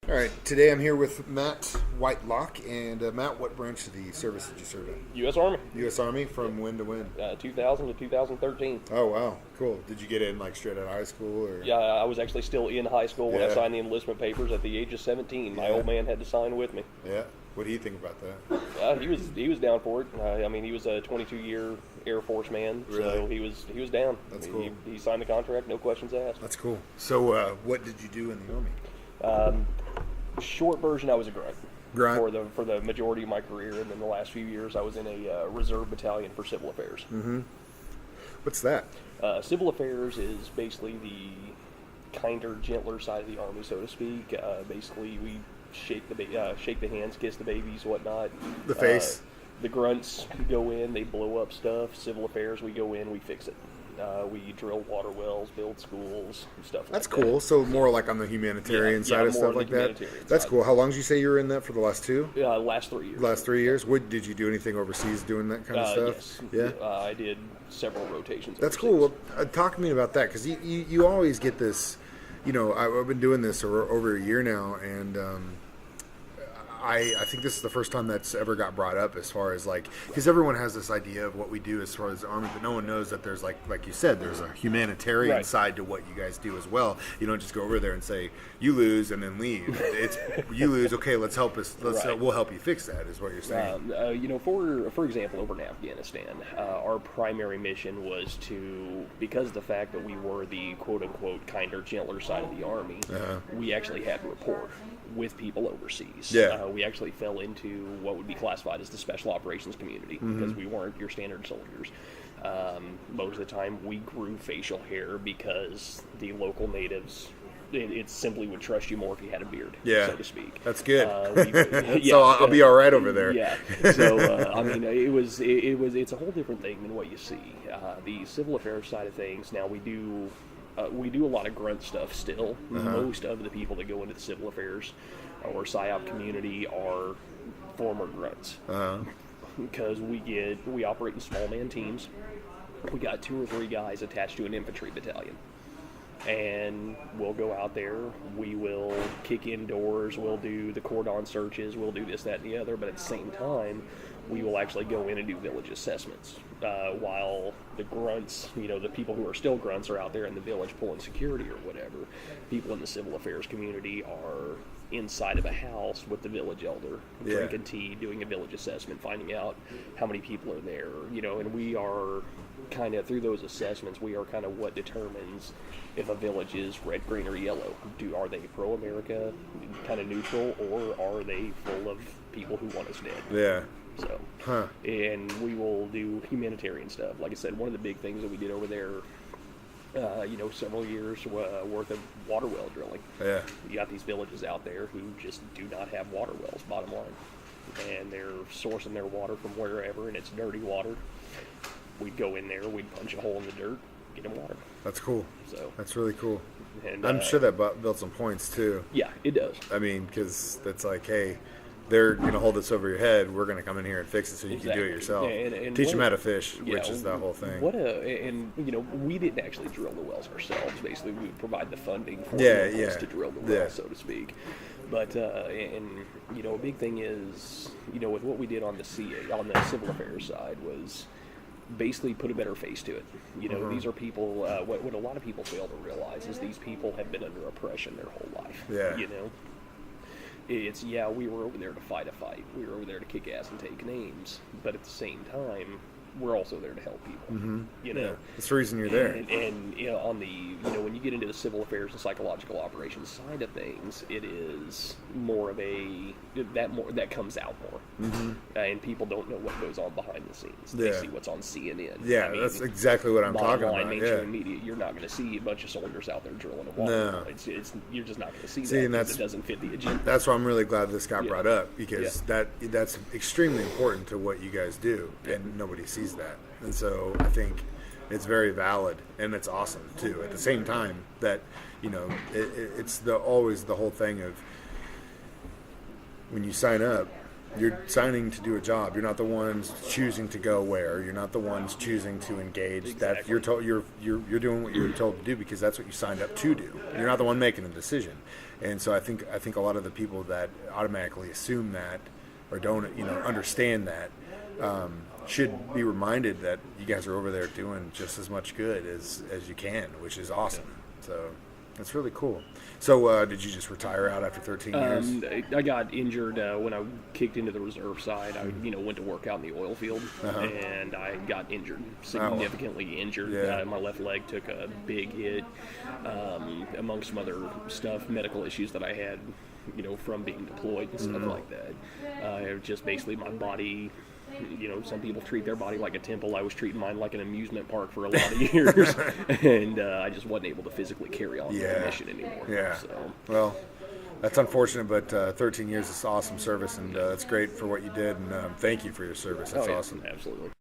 All right, today I'm here with Matt Whitelock. And Matt, what branch of the service did you serve in? U.S. Army. U.S. Army, from when to when? 2000 to 2013. Oh, wow, cool. Did you get in like straight out of high school? Or? Yeah, I was actually still in high school when I Yeah. signed the enlistment papers at the age of 17. My Yeah. old man had to sign with me. Yeah. What do you think about that? He was down for it. I mean, he was a 22-year Air Force man, so Really? he was down. That's cool. He signed the contract, no questions asked. That's cool. So, what did you do in the Army? Short version, I was a grunt. Grunt. For the majority of my career, and then the last few years, I was in a reserve battalion for civil affairs. Mm-hmm. What's that? Civil affairs is basically the kinder, gentler side of the Army, so to speak. Basically, we shake the hands, kiss the babies, whatnot. The face. The grunts go in, they blow up stuff. Civil affairs, we go in, we fix it. We drill water wells, build schools, stuff like that. That's cool. So more like on the humanitarian side of more stuff on the like that. humanitarian That's side. cool. How long did you say you were in that for the last two? Last 3 years. Last 3 years? What did you do anything overseas doing that kind of stuff? Yes. Yeah. I did several rotations. That's overseas. cool. Well, talk to me about that, because you always get this. You know, I've been doing this over a year now, and I think this is the first time that's ever got brought up, as far as like, because everyone has this idea of what we do as far as the Army, but no one knows that there's like you said, there's a humanitarian Right. side to what you guys do as well. You don't just go over there and say you lose and then leave. It's you lose. Okay, let's help us. Right. We'll help you fix that. Is what you're saying. For example, over in Afghanistan, our primary mission was to, because of the fact that we were the quote-unquote kinder, gentler side of the Army, we actually had rapport with people overseas. Yeah. We actually fell into what would be classified as the special operations community, because we weren't your standard soldiers. Most of the time, we grew facial hair because the local natives, it simply would trust you more if you had a beard, Yeah. so to speak. That's good. Yeah, So I'll be all right over there. Yeah. So I mean, it's a whole different thing than what you see. The civil affairs side of things. Now we do a lot of grunt stuff still. Most of the people that go into the civil affairs or PSYOP community are former grunts, because we operate in small man teams. We got 2 or 3 guys attached to an infantry battalion. And we'll go out there, we will kick in doors, we'll do the cordon searches, we'll do this, that, and the other, but at the same time, we will actually go in and do village assessments. While the grunts, the people who are still grunts are out there in the village pulling security or whatever, people in the civil affairs community are inside of a house with the village elder, drinking tea, doing a village assessment, finding out how many people are there, and we are kind of, through those assessments, we are kind of what determines if a village is red, green, or yellow. Are they pro-America, kind of neutral, or are they full of people who want us dead? Yeah. So, and we will do humanitarian stuff. Like I said, one of the big things that we did over there, several years worth of water well drilling. Yeah. You got these villages out there who just do not have water wells, bottom line. And they're sourcing their water from wherever, and it's dirty water. We'd go in there, we'd punch a hole in the dirt, get them water. That's cool. So That's really cool. And I'm sure that built some points too. yeah, it does. I mean, because that's like, hey, they're going to hold this over your head. We're going to come in here and fix it so you can do it yourself. And Teach them how to fish, which is the whole thing. We didn't actually drill the wells ourselves. Basically, we would provide the funding for Yeah, the wells yeah. to drill the wells, so to speak. But a big thing is, with what we did on the civil affairs side was basically put a better face to it. These are people, what a lot of people fail to realize is these people have been under oppression their whole life. Yeah. It's, we were over there to fight a fight. We were over there to kick ass and take names. But at the same time, we're also there to help people. Yeah. That's the reason you're there. And on the, when you get into the civil affairs and psychological operations side of things, it is more of that comes out more. And people don't know what goes on behind the scenes. They see what's on CNN. Yeah, that's exactly what I'm talking about. Mainstream media, you're not going to see a bunch of soldiers out there drilling a wall. No. You're just not going to see See, that and because it doesn't fit the agenda. That's why I'm really glad this got brought up, because that's extremely important to what you guys do, and nobody sees that. And so I think it's very valid, and it's awesome too. At the same time, that it's always the whole thing of when you sign up, You're signing to do a job. You're not the ones choosing to go where. You're not the ones choosing to engage. Exactly. That you're told you're doing what you're told to do because that's what you signed up to do. You're not the one making the decision. And so I think a lot of the people that automatically assume that or don't understand that should be reminded that you guys are over there doing just as much good as you can, which is awesome. So that's really cool. So did you just retire out after 13 years? I got injured when I kicked into the reserve side. I went to work out in the oil field, and I got injured, significantly injured. Yeah. My left leg took a big hit, amongst some other stuff, medical issues that I had, from being deployed and stuff like that. Just basically my body. Some people treat their body like a temple. I was treating mine like an amusement park for a lot of years, and I just wasn't able to physically carry on the mission anymore. Yeah. So. Well, that's unfortunate, but 13 years is awesome service, and that's great for what you did, and thank you for your service. That's awesome. Absolutely.